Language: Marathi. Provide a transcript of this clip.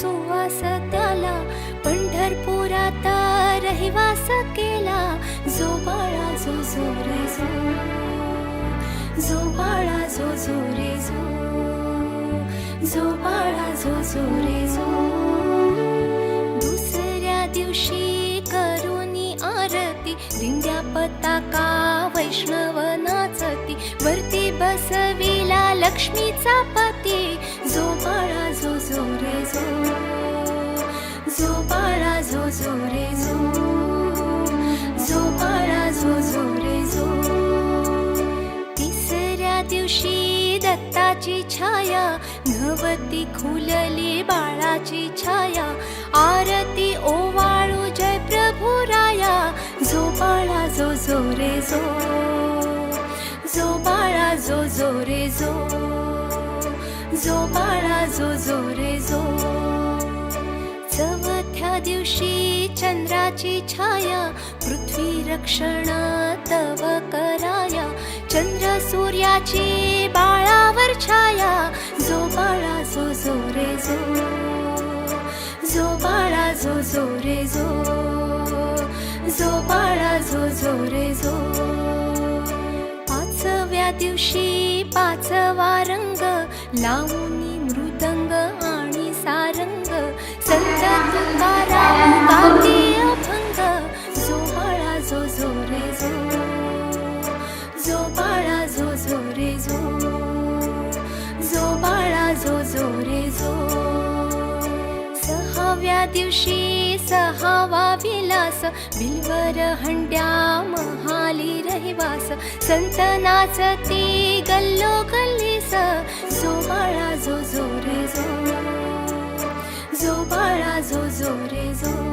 सुवास त्याला, पंढरपुरात रहिवास केला. जो बाळा जो जो रे जो, जो बाळा जो जो रे जो, जो बाळा जो जो रे जो. दुसऱ्या दिवशी करुनी आरती, दिंड्या पताका वैष्णव नाचती. वरती बसविला लक्ष्मीचा पती. जो बाळा जो जो रे जो, जो बाळा जो जो रे जो, जो बाळा जो जो रे जो. तिसऱ्या दिवशी दत्ताची छाया, नवती खुलली बाळाची छाया. आरती ओवाळू जय प्रभु राया. जो बाळा जो जो रे जो, जो बाळा जो जो रे जो, जो बाळा जो जो रे जो. चौथ्या दिवशी चंद्राची छाया, पृथ्वी रक्षण तव कराया. चंद्र सूर्याची बाळावर छाया. जो बाळा जो जो रे जो, जो बाळा जो जो रे जो, जो बाळा जो जो रे जो. पाचव्या दिवशी पाचवा रंग, लावणी मृदंग आणि सारंग. संत तुकाराम गाती अभंग. जो बाळा जो जो रे जो, जो बाळा जो जो रे जो, जो बाळा जो जो रे जो. सहाव्या दिवशी सहावा विलास, बिलवर हंड्या महाली रहिवास. संत नाचती गल्लो गल्लीस. जो बाळा जो जो रे जो, जो बाळा जो जो रे जो.